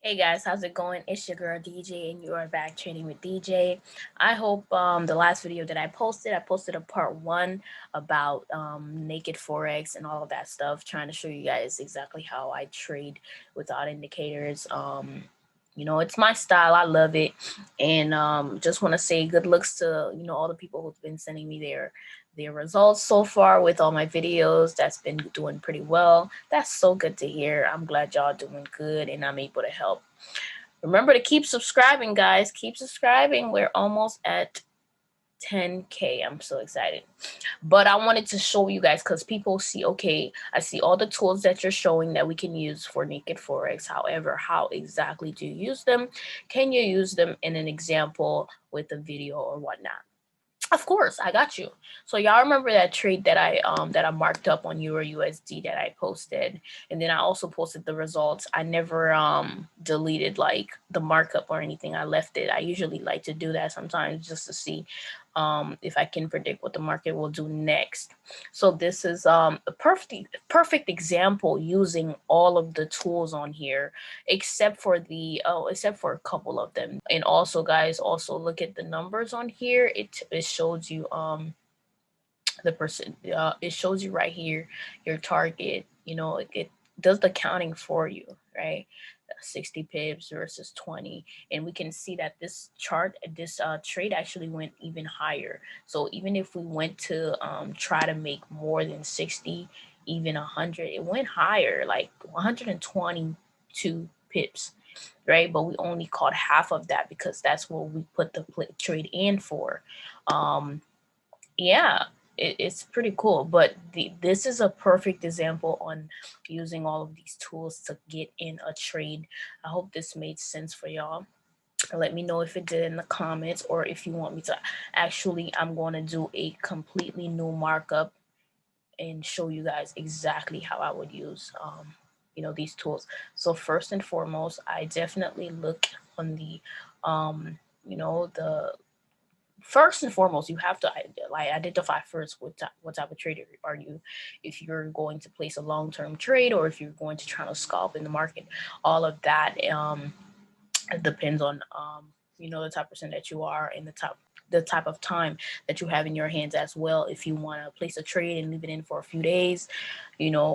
Hey guys, how's it going? It's your girl DJ and you are back training with DJ. I hope the last video that I posted a part 1 about naked Forex and all of that stuff, trying to show you guys exactly how I trade without indicators. It's my style. I love it. And just want to say good looks to, all the people who've been sending me their results so far with all my videos. That's been doing pretty well. That's so good to hear. I'm glad y'all doing good and I'm able to help. Remember to keep subscribing, guys. Keep subscribing. We're almost at 10K. I'm so excited. But I wanted to show you guys because people see, okay, I see all the tools that you're showing that we can use for naked Forex. However, how exactly do you use them? Can you use them in an example with a video or whatnot? Of course, I got you. So y'all remember that trade that I marked up on Euro USD that I posted, and then I also posted the results. I never deleted like the markup or anything. I left it. I usually like to do that sometimes just to see if I can predict what the market will do next. So this is a perfect example using all of the tools on here, except for a couple of them. And also, guys, also look at the numbers on here. It shows you the person. It shows you right here your target. It does the counting for you, right? 60 pips versus 20, and we can see that this trade actually went even higher. So even if we went to try to make more than 60, even 100, it went higher, like 122 pips, right? But we only caught half of that because that's what we put the trade in for. Yeah, it's pretty cool. But this is a perfect example on using all of these tools to get in a trade. I hope this made sense for y'all. Let me know if it did in the comments, or if you want me to actually, I'm going to do a completely new markup and show you guys exactly how I would use these tools. So first and foremost, I definitely look on the the first and foremost, you have to identify first what type of trader are you. If you're going to place a long-term trade, or if you're going to try to scalp in the market, all of that it depends on the type of person that you are, and the type of time that you have in your hands as well. If you want to place a trade and leave it in for a few days,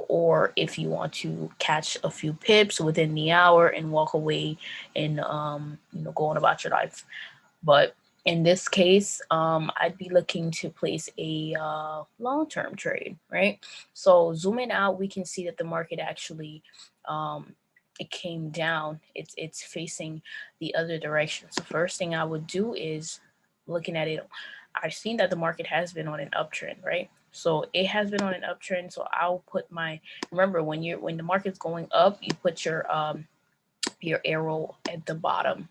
or if you want to catch a few pips within the hour and walk away and go on about your life. But in this case, I'd be looking to place a long-term trade, right? So zooming out, we can see that the market actually it came down. It's facing the other direction. So first thing I would do is, looking at it, I've seen that the market has been on an uptrend, right? So it has been on an uptrend. So I'll put remember, when the market's going up, you put your arrow at the bottom,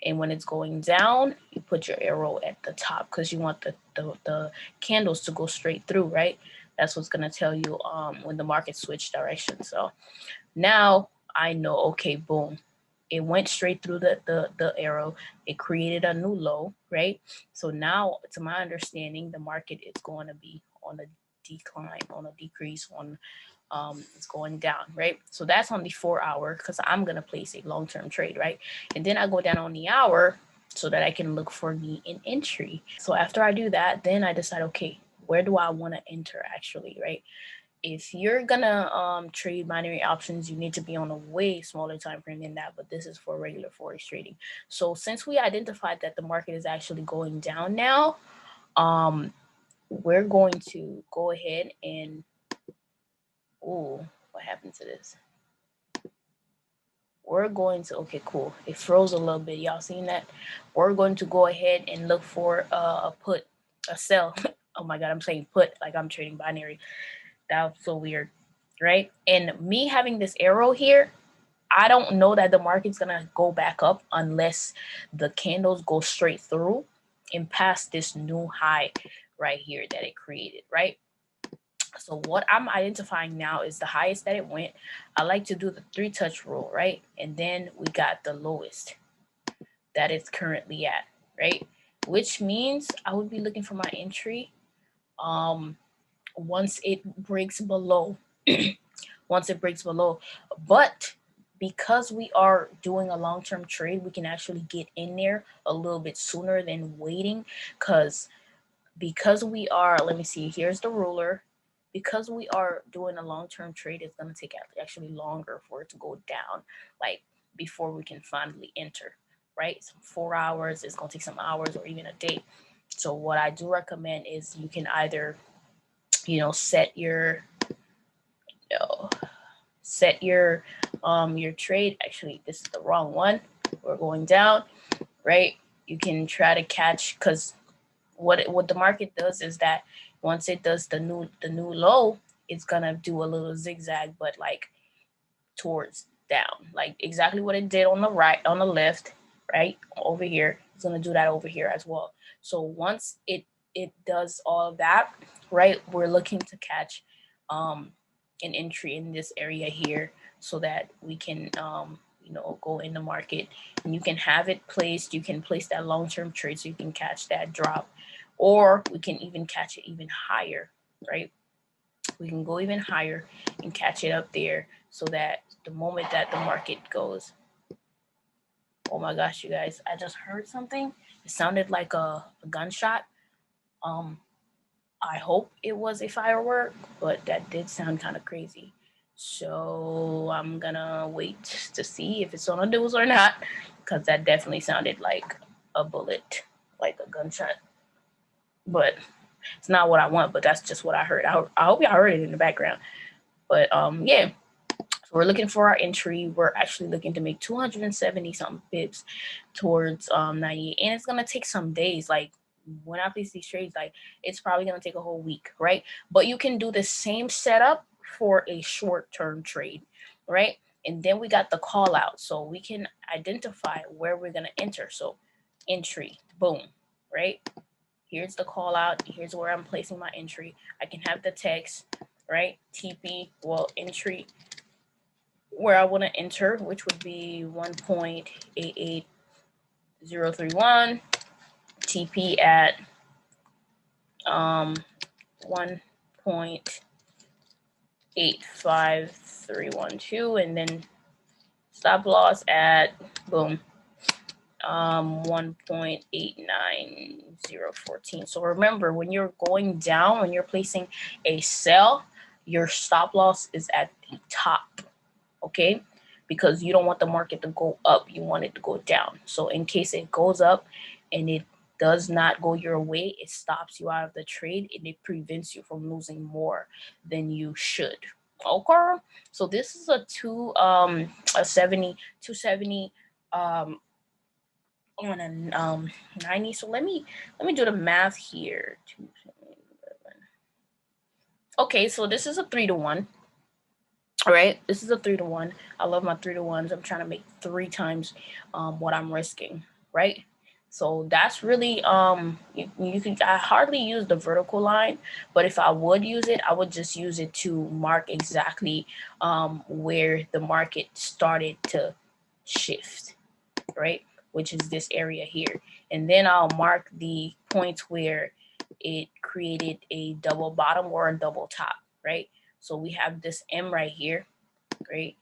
and when it's going down, you put your arrow at the top, because you want the candles to go straight through, right? That's what's going to tell you when the market switch direction. So now I know, okay, boom, it went straight through the arrow. It created a new low, right? So now, to my understanding, the market is going to be on a decline, on a decrease, on it's going down, right? So that's on the 4 hour, because I'm gonna place a long-term trade, right? And then I go down on the hour so that I can look for an entry. So after I do that, then I decide, okay, where do I want to enter actually, right? If you're gonna trade binary options, you need to be on a way smaller time frame than that, but this is for regular Forex trading. So since we identified that the market is actually going down now, we're going to go ahead and, oh, what happened to this? We're going to, okay, cool, it froze a little bit, y'all seen that? We're going to go ahead and look for a put, a sell. Oh my god, I'm saying put like I'm trading binary. That was so weird, right? And me having this arrow here, I don't know that the market's gonna go back up unless the candles go straight through and past this new high right here that it created, right? So what I'm identifying now is the highest that it went. I like to do the 3-touch rule, right? And then we got the lowest that it's currently at, right? Which means I would be looking for my entry once it breaks below. Once it breaks below. But because we are doing a long-term trade, we can actually get in there a little bit sooner than waiting, because we are, let me see, here's the ruler. Because we are doing a long-term trade, it's going to take actually longer for it to go down, like before we can finally enter, right? So 4 hours, it's going to take some hours or even a day. So what I do recommend is you can either, set your, your trade. Actually, this is the wrong one. We're going down, right? You can try to catch, because what the market does is that once it does the new low, it's gonna do a little zigzag, but like towards down, like exactly what it did on the right, on the left, right over here. It's gonna do that over here as well. So once it does all of that, right, we're looking to catch an entry in this area here, so that we can go in the market, and you can have it placed. You can place that long-term trade so you can catch that drop, or we can even catch it even higher, right? We can go even higher and catch it up there, so that the moment that the market goes, oh my gosh, you guys, I just heard something. It sounded like a gunshot. I hope it was a firework, but that did sound kind of crazy. So I'm gonna wait to see if it's on the news or not, because that definitely sounded like a bullet, like a gunshot. But it's not what I want, but that's just what I heard. I hope y'all heard it in the background. But yeah. So we're looking for our entry. We're actually looking to make 270 something pips towards 98, and it's gonna take some days. Like when I place these trades, like it's probably gonna take a whole week, right? But you can do the same setup for a short-term trade, right? And then we got the call out, so we can identify where we're gonna enter. So entry, boom, right? Here's the call out. Here's where I'm placing my entry. I can have the text, right? TP, well, entry where I want to enter, which would be 1.88031, TP at 1.85312, and then stop loss at boom 1.89014. So remember, when you're going down, when you're placing a sell, your stop loss is at the top, okay? Because you don't want the market to go up, you want it to go down. So in case it goes up and it does not go your way, it stops you out of the trade, and it prevents you from losing more than you should. Okay, so this is a 270 on a 90. So let me do the math here. Okay, so this is a 3-to-1. All right, this is a 3-to-1. I love my 3-to-1s. I'm trying to make 3 times what I'm risking, right? So that's really you can, I hardly use the vertical line, but if I would use it, I would just use it to mark exactly where the market started to shift, right? Which is this area here. And then I'll mark the points where it created a double bottom or a double top, right? So we have this M right here, great,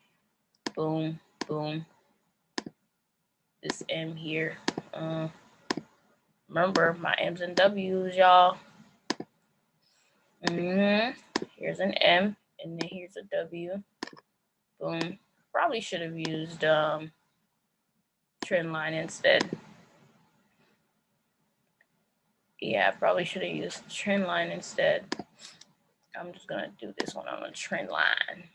boom, boom, this M here. Remember, my M's and W's, y'all. Here's an M, and then here's a W. Boom. Probably should have used trend line instead. Yeah, I probably should have used trend line instead. I'm just gonna do this one on a trend line.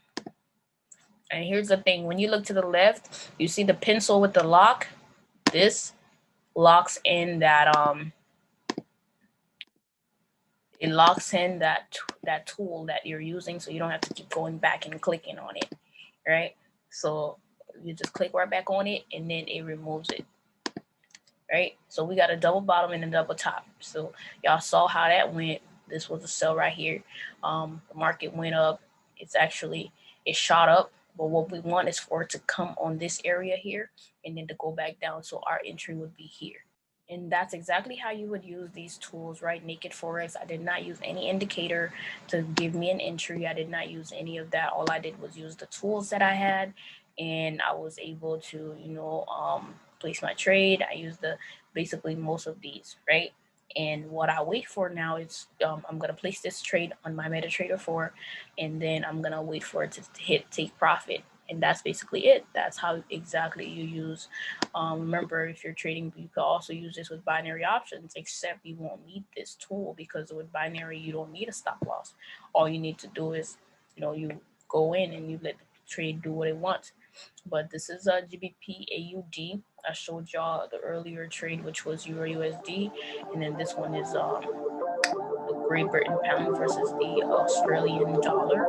And here's the thing, when you look to the left, you see the pencil with the lock. This locks in that it locks in that tool that you're using, so you don't have to keep going back and clicking on it, right? So you just click right back on it, and then it removes it, right? So we got a double bottom and a double top. So y'all saw how that went. This was a sell right here. The market went up. It shot up, but what we want is for it to come on this area here and then to go back down. So our entry would be here. And that's exactly how you would use these tools, right? Naked Forex. I did not use any indicator to give me an entry. I did not use any of that. All I did was use the tools that I had and I was able to, place my trade. I used the basically most of these, right? And what I wait for now is I'm gonna place this trade on my MetaTrader 4, and then I'm gonna wait for it to hit take profit. And that's basically it. That's how exactly you use. Remember, if you're trading, you can also use this with binary options, except you won't need this tool because with binary, you don't need a stop loss. All you need to do is, you go in and you let the trade do what it wants. But this is a GBP AUD. I showed y'all the earlier trade, which was Euro USD, and then this one is the Great Britain pound versus the Australian dollar.